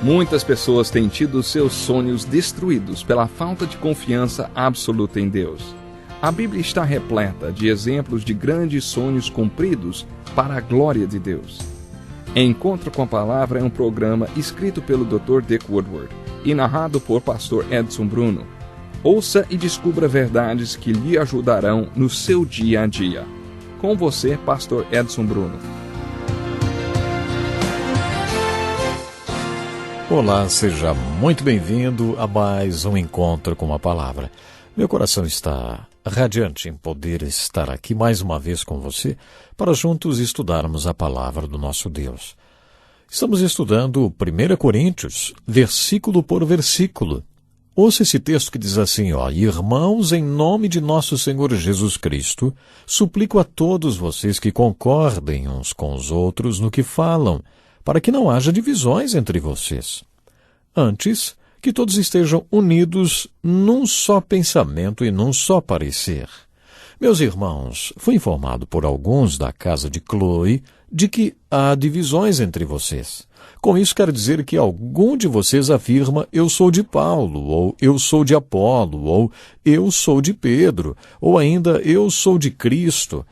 Muitas pessoas têm tido seus sonhos destruídos pela falta de confiança absoluta em Deus. A Bíblia está repleta de exemplos de grandes sonhos cumpridos para a glória de Deus. Encontro com a Palavra é um programa escrito pelo Dr. Dick Woodward e narrado por Pastor Edson Bruno. Ouça e descubra verdades que lhe ajudarão no seu dia a dia. Com você, Pastor Edson Bruno. Olá, seja muito bem-vindo a mais um Encontro com a Palavra. Meu coração está radiante em poder estar aqui mais uma vez com você para juntos estudarmos a Palavra do nosso Deus. Estamos estudando 1 Coríntios, versículo por versículo. Ouça esse texto que diz assim, Irmãos, em nome de nosso Senhor Jesus Cristo, suplico a todos vocês que concordem uns com os outros no que falam, para que não haja divisões entre vocês. Antes, que todos estejam unidos num só pensamento e num só parecer. Meus irmãos, fui informado por alguns da casa de Chloe de que há divisões entre vocês. Com isso quero dizer que algum de vocês afirma eu sou de Paulo, ou eu sou de Apolo, ou eu sou de Pedro, ou ainda eu sou de Cristo.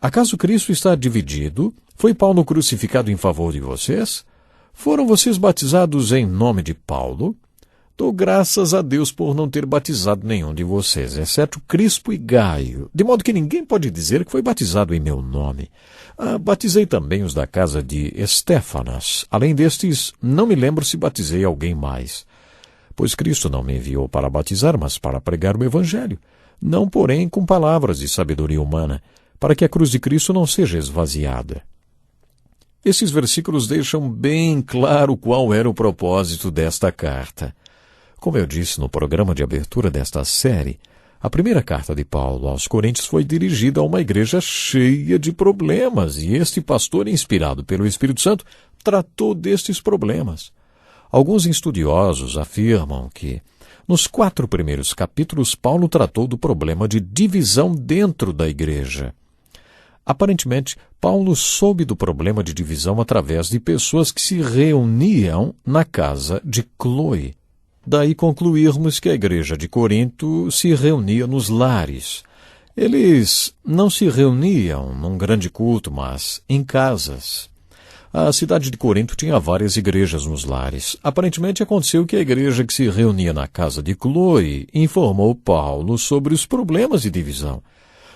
Acaso Cristo está dividido? Foi Paulo crucificado em favor de vocês? Foram vocês batizados em nome de Paulo? Dou graças a Deus por não ter batizado nenhum de vocês, exceto Crispo e Gaio, de modo que ninguém pode dizer que foi batizado em meu nome. Batizei também os da casa de Estéfanas. Além destes, não me lembro se batizei alguém mais. Pois Cristo não me enviou para batizar, mas para pregar o Evangelho, não porém com palavras de sabedoria humana, para que a cruz de Cristo não seja esvaziada. Esses versículos deixam bem claro qual era o propósito desta carta. Como eu disse no programa de abertura desta série, a primeira carta de Paulo aos Coríntios foi dirigida a uma igreja cheia de problemas, e este pastor, inspirado pelo Espírito Santo, tratou destes problemas. Alguns estudiosos afirmam que, nos 4 primeiros capítulos, Paulo tratou do problema de divisão dentro da igreja. Aparentemente, Paulo soube do problema de divisão através de pessoas que se reuniam na casa de Chloe. Daí concluirmos que a igreja de Corinto se reunia nos lares. Eles não se reuniam num grande culto, mas em casas. A cidade de Corinto tinha várias igrejas nos lares. Aparentemente aconteceu que a igreja que se reunia na casa de Chloe informou Paulo sobre os problemas de divisão.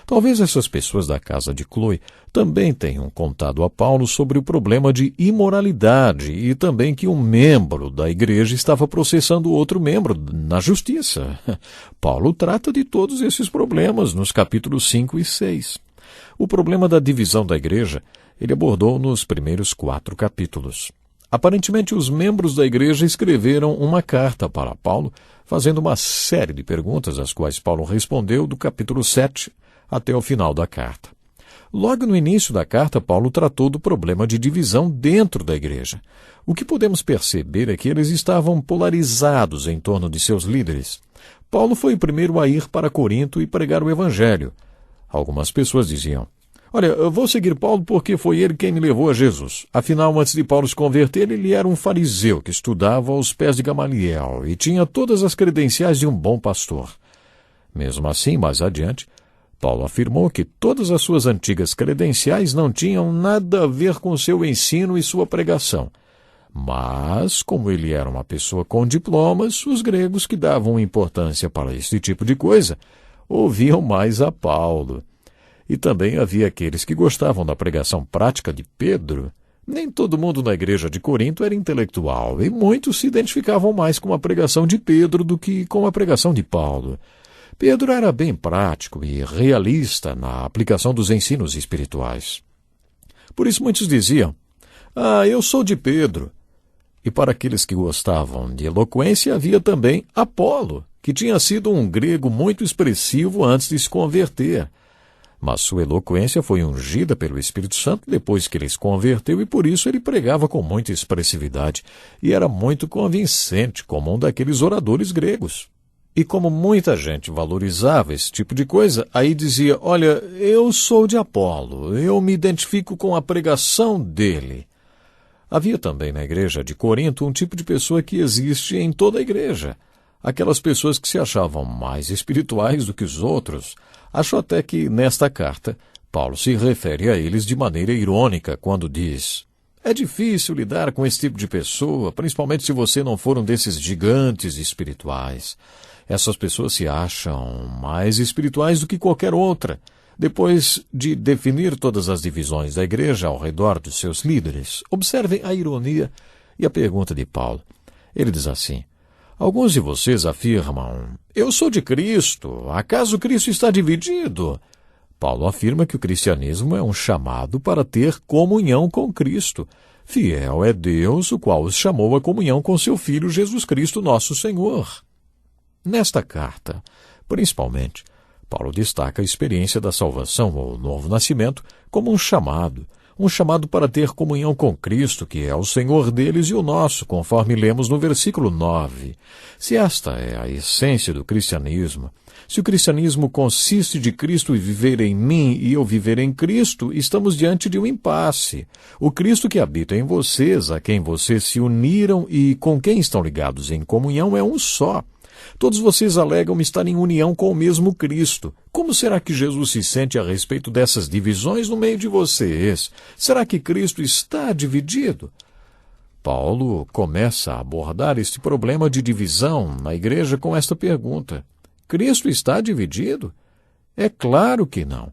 Talvez essas pessoas da casa de Chloe também tenham contado a Paulo sobre o problema de imoralidade e também que um membro da igreja estava processando outro membro na justiça. Paulo trata de todos esses problemas nos capítulos 5 e 6. O problema da divisão da igreja ele abordou nos primeiros 4 capítulos. Aparentemente, os membros da igreja escreveram uma carta para Paulo, fazendo uma série de perguntas, às quais Paulo respondeu do capítulo 7 até o final da carta. Logo no início da carta, Paulo tratou do problema de divisão dentro da igreja. O que podemos perceber é que eles estavam polarizados em torno de seus líderes. Paulo foi o primeiro a ir para Corinto e pregar o Evangelho. Algumas pessoas diziam, olha, eu vou seguir Paulo porque foi ele quem me levou a Jesus. Afinal, antes de Paulo se converter, ele era um fariseu que estudava aos pés de Gamaliel e tinha todas as credenciais de um bom pastor. Mesmo assim, mais adiante, Paulo afirmou que todas as suas antigas credenciais não tinham nada a ver com seu ensino e sua pregação. Mas, como ele era uma pessoa com diplomas, os gregos que davam importância para este tipo de coisa ouviam mais a Paulo. E também havia aqueles que gostavam da pregação prática de Pedro. Nem todo mundo na igreja de Corinto era intelectual, e muitos se identificavam mais com a pregação de Pedro do que com a pregação de Paulo. Pedro era bem prático e realista na aplicação dos ensinos espirituais. Por isso muitos diziam, eu sou de Pedro. E para aqueles que gostavam de eloquência havia também Apolo, que tinha sido um grego muito expressivo antes de se converter. Mas sua eloquência foi ungida pelo Espírito Santo depois que ele se converteu e por isso ele pregava com muita expressividade e era muito convincente como um daqueles oradores gregos. E como muita gente valorizava esse tipo de coisa, aí dizia, olha, eu sou de Apolo, eu me identifico com a pregação dele. Havia também na igreja de Corinto um tipo de pessoa que existe em toda a igreja. Aquelas pessoas que se achavam mais espirituais do que os outros. Acho até que, nesta carta, Paulo se refere a eles de maneira irônica quando diz: é difícil lidar com esse tipo de pessoa, principalmente se você não for um desses gigantes espirituais. Essas pessoas se acham mais espirituais do que qualquer outra. Depois de definir todas as divisões da igreja ao redor dos seus líderes, observem a ironia e a pergunta de Paulo. Ele diz assim: alguns de vocês afirmam, eu sou de Cristo, acaso Cristo está dividido? Paulo afirma que o cristianismo é um chamado para ter comunhão com Cristo. Fiel é Deus, o qual os chamou à comunhão com seu Filho Jesus Cristo, nosso Senhor. Nesta carta, principalmente, Paulo destaca a experiência da salvação ou novo nascimento como um chamado para ter comunhão com Cristo, que é o Senhor deles e o nosso, conforme lemos no versículo 9. Se esta é a essência do cristianismo, se o cristianismo consiste de Cristo viver em mim e eu viver em Cristo, estamos diante de um impasse. O Cristo que habita em vocês, a quem vocês se uniram e com quem estão ligados em comunhão, é um só. Todos vocês alegam estar em união com o mesmo Cristo. Como será que Jesus se sente a respeito dessas divisões no meio de vocês? Será que Cristo está dividido? Paulo começa a abordar este problema de divisão na igreja com esta pergunta: Cristo está dividido? É claro que não.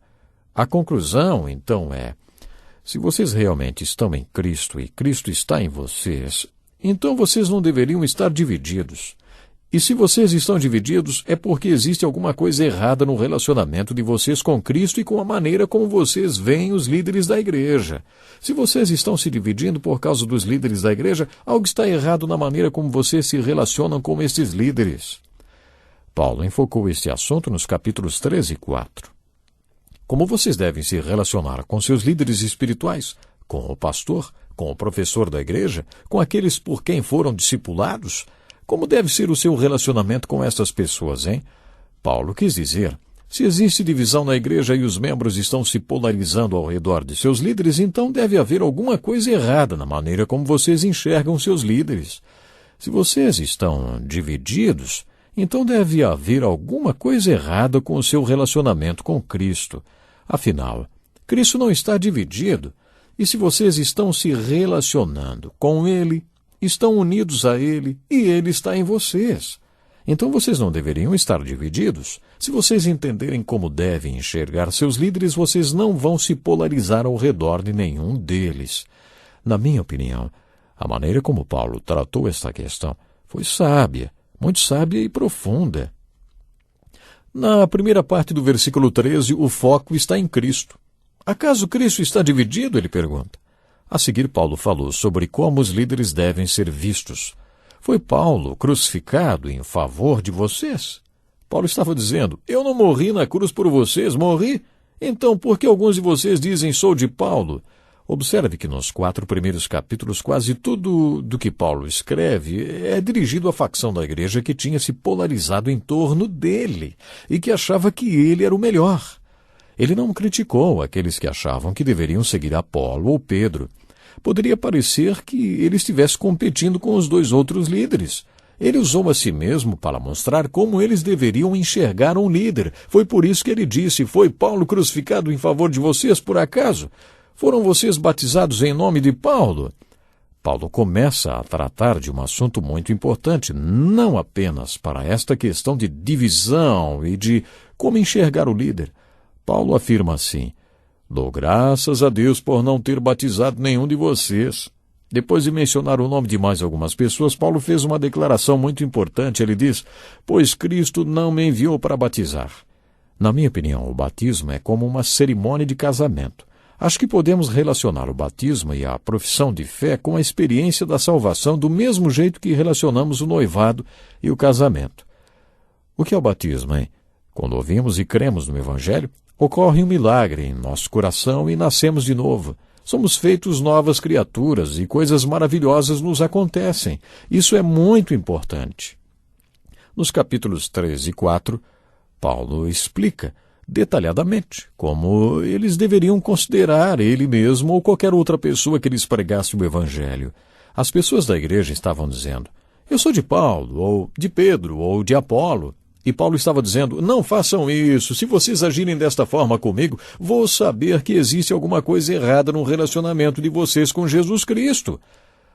A conclusão, então, é: se vocês realmente estão em Cristo e Cristo está em vocês, então vocês não deveriam estar divididos. E se vocês estão divididos, é porque existe alguma coisa errada no relacionamento de vocês com Cristo e com a maneira como vocês veem os líderes da igreja. Se vocês estão se dividindo por causa dos líderes da igreja, algo está errado na maneira como vocês se relacionam com estes líderes. Paulo enfocou este assunto nos capítulos 13 e 4. Como vocês devem se relacionar com seus líderes espirituais, com o pastor, com o professor da igreja, com aqueles por quem foram discipulados? Como deve ser o seu relacionamento com estas pessoas, hein? Paulo quis dizer, se existe divisão na igreja e os membros estão se polarizando ao redor de seus líderes, então deve haver alguma coisa errada na maneira como vocês enxergam seus líderes. Se vocês estão divididos, então deve haver alguma coisa errada com o seu relacionamento com Cristo. Afinal, Cristo não está dividido. E se vocês estão se relacionando com Ele, estão unidos a Ele e Ele está em vocês. Então vocês não deveriam estar divididos. Se vocês entenderem como devem enxergar seus líderes, vocês não vão se polarizar ao redor de nenhum deles. Na minha opinião, a maneira como Paulo tratou esta questão foi sábia, muito sábia e profunda. Na primeira parte do versículo 13, o foco está em Cristo. Acaso Cristo está dividido? Ele pergunta. A seguir, Paulo falou sobre como os líderes devem ser vistos. Foi Paulo crucificado em favor de vocês? Paulo estava dizendo, eu não morri na cruz por vocês, morri? Então, por que alguns de vocês dizem, sou de Paulo? Observe que nos 4 primeiros capítulos, quase tudo do que Paulo escreve é dirigido à facção da igreja que tinha se polarizado em torno dele e que achava que ele era o melhor. Ele não criticou aqueles que achavam que deveriam seguir Apolo ou Pedro. Poderia parecer que ele estivesse competindo com os dois outros líderes. Ele usou a si mesmo para mostrar como eles deveriam enxergar um líder. Foi por isso que ele disse, foi Paulo crucificado em favor de vocês, por acaso? Foram vocês batizados em nome de Paulo? Paulo começa a tratar de um assunto muito importante, não apenas para esta questão de divisão e de como enxergar o líder. Paulo afirma assim, dou graças a Deus por não ter batizado nenhum de vocês. Depois de mencionar o nome de mais algumas pessoas, Paulo fez uma declaração muito importante. Ele diz, pois Cristo não me enviou para batizar. Na minha opinião, o batismo é como uma cerimônia de casamento. Acho que podemos relacionar o batismo e a profissão de fé com a experiência da salvação do mesmo jeito que relacionamos o noivado e o casamento. O que é o batismo, hein? Quando ouvimos e cremos no Evangelho, ocorre um milagre em nosso coração e nascemos de novo. Somos feitos novas criaturas e coisas maravilhosas nos acontecem. Isso é muito importante. Nos capítulos 3 e 4, Paulo explica detalhadamente, como eles deveriam considerar ele mesmo ou qualquer outra pessoa que lhes pregasse o Evangelho. As pessoas da igreja estavam dizendo: eu sou de Paulo, ou de Pedro, ou de Apolo. E Paulo estava dizendo: não façam isso, se vocês agirem desta forma comigo, vou saber que existe alguma coisa errada no relacionamento de vocês com Jesus Cristo.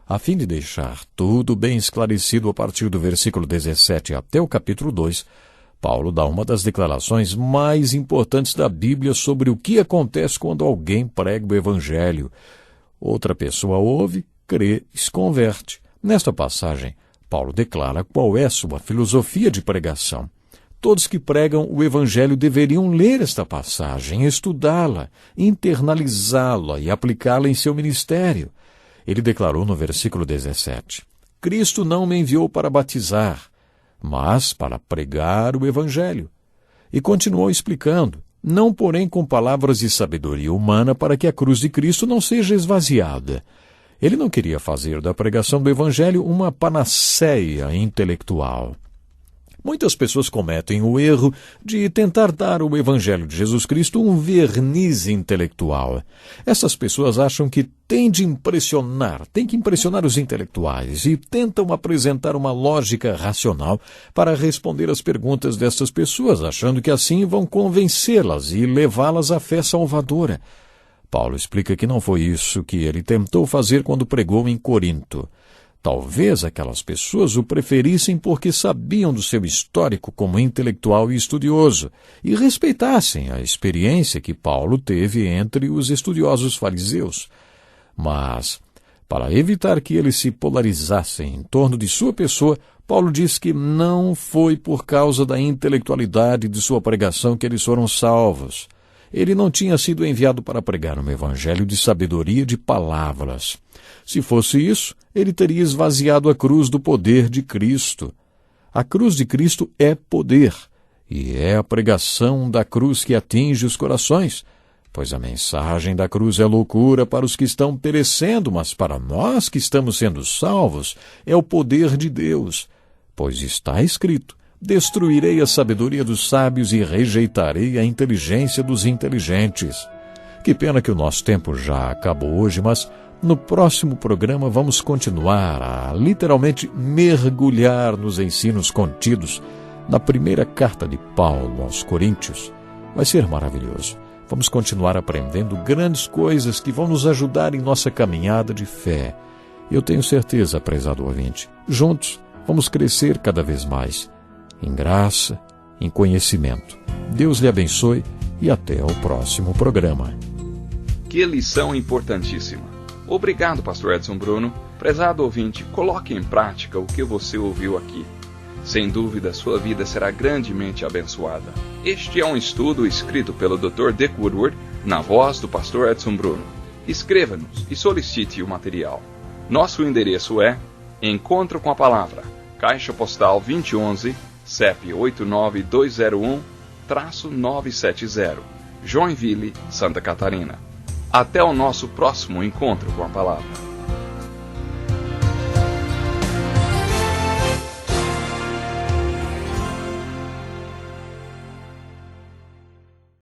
A fim de deixar tudo bem esclarecido a partir do versículo 17 até o capítulo 2, Paulo dá uma das declarações mais importantes da Bíblia sobre o que acontece quando alguém prega o Evangelho. Outra pessoa ouve, crê e se converte. Nesta passagem, Paulo declara qual é sua filosofia de pregação. Todos que pregam o Evangelho deveriam ler esta passagem, estudá-la, internalizá-la e aplicá-la em seu ministério. Ele declarou no versículo 17: Cristo não me enviou para batizar, mas para pregar o Evangelho. E continuou explicando: não porém com palavras de sabedoria humana para que a cruz de Cristo não seja esvaziada. Ele não queria fazer da pregação do Evangelho uma panaceia intelectual. Muitas pessoas cometem o erro de tentar dar ao Evangelho de Jesus Cristo um verniz intelectual. Essas pessoas acham que têm que impressionar os intelectuais e tentam apresentar uma lógica racional para responder às perguntas dessas pessoas, achando que assim vão convencê-las e levá-las à fé salvadora. Paulo explica que não foi isso que ele tentou fazer quando pregou em Corinto. Talvez aquelas pessoas o preferissem porque sabiam do seu histórico como intelectual e estudioso e respeitassem a experiência que Paulo teve entre os estudiosos fariseus. Mas, para evitar que eles se polarizassem em torno de sua pessoa, Paulo diz que não foi por causa da intelectualidade de sua pregação que eles foram salvos. Ele não tinha sido enviado para pregar um evangelho de sabedoria de palavras. Se fosse isso, ele teria esvaziado a cruz do poder de Cristo. A cruz de Cristo é poder, e é a pregação da cruz que atinge os corações, pois a mensagem da cruz é loucura para os que estão perecendo, mas para nós que estamos sendo salvos, é o poder de Deus, pois está escrito: destruirei a sabedoria dos sábios e rejeitarei a inteligência dos inteligentes. Que pena que o nosso tempo já acabou hoje, mas no próximo programa vamos continuar a literalmente mergulhar nos ensinos contidos na primeira carta de Paulo aos Coríntios. Vai ser maravilhoso. Vamos continuar aprendendo grandes coisas que vão nos ajudar em nossa caminhada de fé. Eu tenho certeza, prezado ouvinte, juntos vamos crescer cada vez mais em graça, em conhecimento. Deus lhe abençoe e até o próximo programa. Que lição importantíssima! Obrigado, Pastor Edson Bruno. Prezado ouvinte, coloque em prática o que você ouviu aqui. Sem dúvida, sua vida será grandemente abençoada. Este é um estudo escrito pelo Dr. Dick Woodward, na voz do Pastor Edson Bruno. Escreva-nos e solicite o material. Nosso endereço é Encontro com a Palavra, Caixa Postal 2011, CEP 89201-970, Joinville, Santa Catarina. Até o nosso próximo encontro com a Palavra.